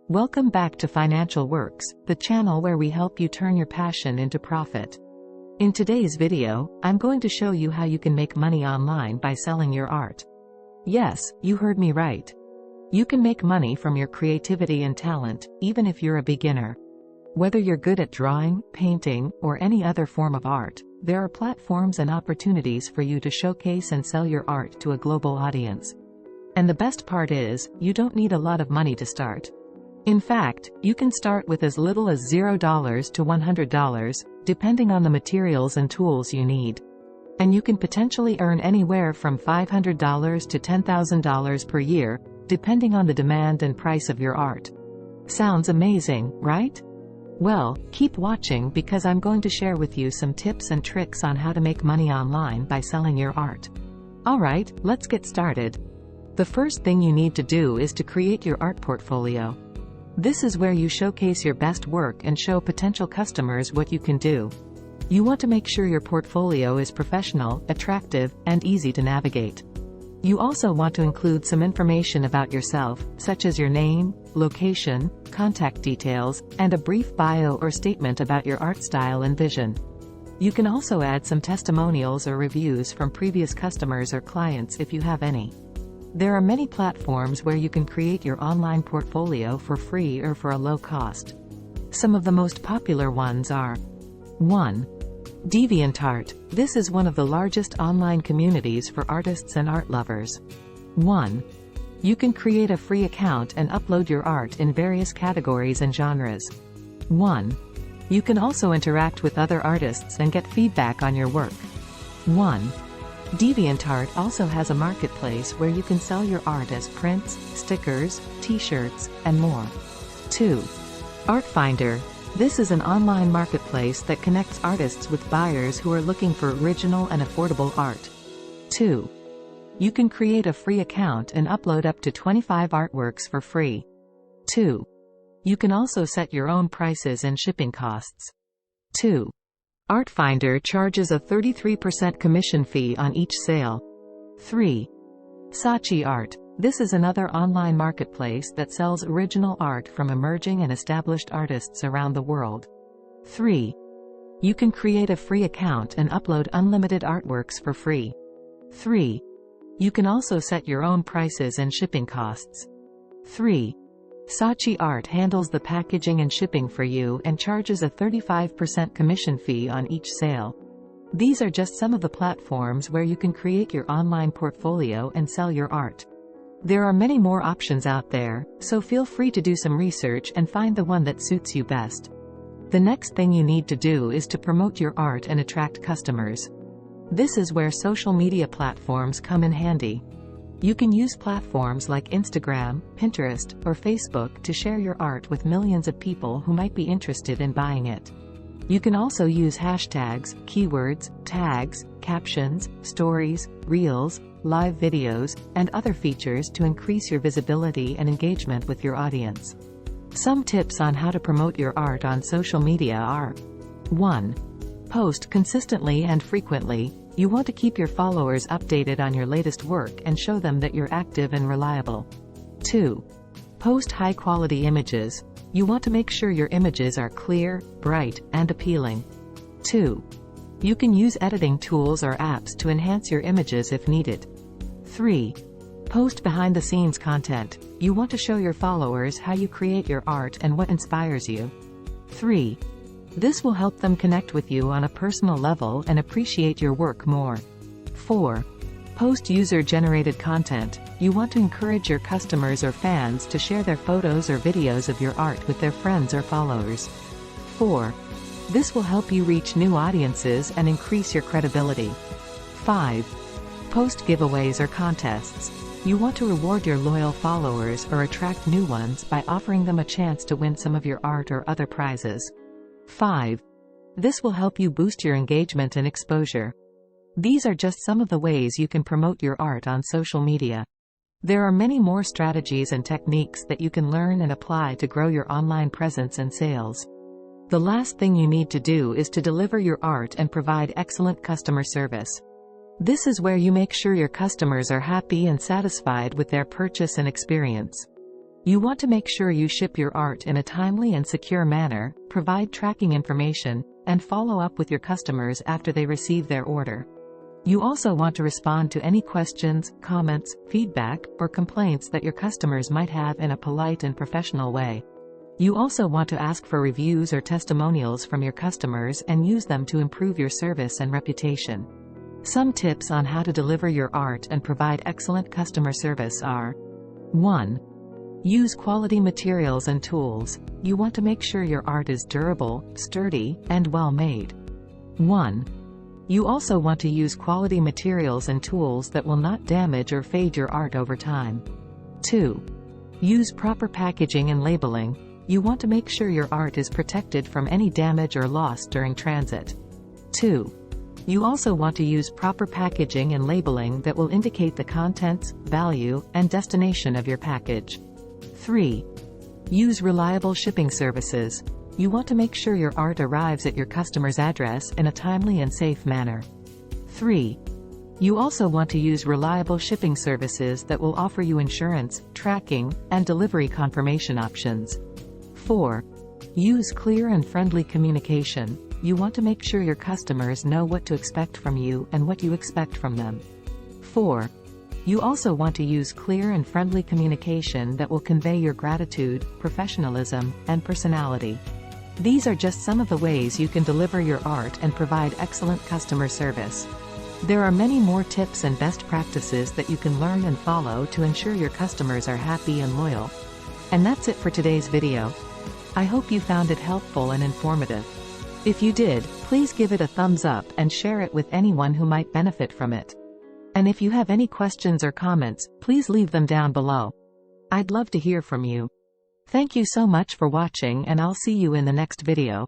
Welcome back to Financial Works, the channel where we help you turn your passion into profit. In today's video, I'm going to show you how you can make money online by selling your art. Yes, you heard me right. You can make money from your creativity and talent, even if you're a beginner. Whether you're good at drawing, painting, or any other form of art, there are platforms and opportunities for you to showcase and sell your art to a global audience. And the best part is, you don't need a lot of money to start. In fact, you can start with as little as $0 to $100, depending on the materials and tools you need. And you can potentially earn anywhere from $500 to $10,000 per year, depending on the demand and price of your art. Sounds amazing, right? Well, keep watching because I'm going to share with you some tips and tricks on how to make money online by selling your art. Alright, let's get started. The first thing you need to do is to create your art portfolio. This is where you showcase your best work and show potential customers what you can do. You want to make sure your portfolio is professional, attractive, and easy to navigate. You also want to include some information about yourself, such as your name, location, contact details, and a brief bio or statement about your art style and vision. You can also add some testimonials or reviews from previous customers or clients if you have any. There are many platforms where you can create your online portfolio for free or for a low cost. Some of the most popular ones are 1. DeviantArt. This is one of the largest online communities for artists and art lovers. 1. You can create a free account and upload your art in various categories and genres. 1. You can also interact with other artists and get feedback on your work. 1. DeviantArt also has a marketplace where you can sell your art as prints, stickers, t-shirts, and more. 2. ArtFinder. This is an online marketplace that connects artists with buyers who are looking for original and affordable art. 2. You can create a free account and upload up to 25 artworks for free. 2. You can also set your own prices and shipping costs. 2. ArtFinder charges a 33% commission fee on each sale. 3. Saatchi Art. This is another online marketplace that sells original art from emerging and established artists around the world. 3. You can create a free account and upload unlimited artworks for free. 3. You can also set your own prices and shipping costs. 3. Saatchi Art handles the packaging and shipping for you and charges a 35% commission fee on each sale. These are just some of the platforms where you can create your online portfolio and sell your art. There are many more options out there, so feel free to do some research and find the one that suits you best. The next thing you need to do is to promote your art and attract customers. This is where social media platforms come in handy. You can use platforms like Instagram, Pinterest, or Facebook to share your art with millions of people who might be interested in buying it. You can also use hashtags, keywords, tags, captions, stories, reels, live videos, and other features to increase your visibility and engagement with your audience. Some tips on how to promote your art on social media are: 1. Post consistently and frequently. You want to keep your followers updated on your latest work and show them that you're active and reliable. 2. Post high-quality images. You want to make sure your images are clear, bright, and appealing. 2. You can use editing tools or apps to enhance your images if needed. 3. Post behind-the-scenes content. You want to show your followers how you create your art and what inspires you. 3. This will help them connect with you on a personal level and appreciate your work more. 4. Post user-generated content. You want to encourage your customers or fans to share their photos or videos of your art with their friends or followers. 4. This will help you reach new audiences and increase your credibility. 5. Post giveaways or contests. You want to reward your loyal followers or attract new ones by offering them a chance to win some of your art or other prizes. 5. This will help you boost your engagement and exposure. These are just some of the ways you can promote your art on social media. There are many more strategies and techniques that you can learn and apply to grow your online presence and sales. The last thing you need to do is to deliver your art and provide excellent customer service. This is where you make sure your customers are happy and satisfied with their purchase and experience. You want to make sure you ship your art in a timely and secure manner, provide tracking information, and follow up with your customers after they receive their order. You also want to respond to any questions, comments, feedback, or complaints that your customers might have in a polite and professional way. You also want to ask for reviews or testimonials from your customers and use them to improve your service and reputation. Some tips on how to deliver your art and provide excellent customer service are: 1. Use quality materials and tools. You want to make sure your art is durable, sturdy, and well made. 1. You also want to use quality materials and tools that will not damage or fade your art over time. 2. Use proper packaging and labeling. You want to make sure your art is protected from any damage or loss during transit. 2. You also want to use proper packaging and labeling that will indicate the contents, value, and destination of your package. 3. Use reliable shipping services. You want to make sure your art arrives at your customer's address in a timely and safe manner. 3. You also want to use reliable shipping services that will offer you insurance, tracking, and delivery confirmation options. 4. Use clear and friendly communication. You want to make sure your customers know what to expect from you and what you expect from them. 4. You also want to use clear and friendly communication that will convey your gratitude, professionalism, and personality. These are just some of the ways you can deliver your art and provide excellent customer service. There are many more tips and best practices that you can learn and follow to ensure your customers are happy and loyal. And that's it for today's video. I hope you found it helpful and informative. If you did, please give it a thumbs up and share it with anyone who might benefit from it. And if you have any questions or comments, please leave them down below. I'd love to hear from you. Thank you so much for watching, and I'll see you in the next video.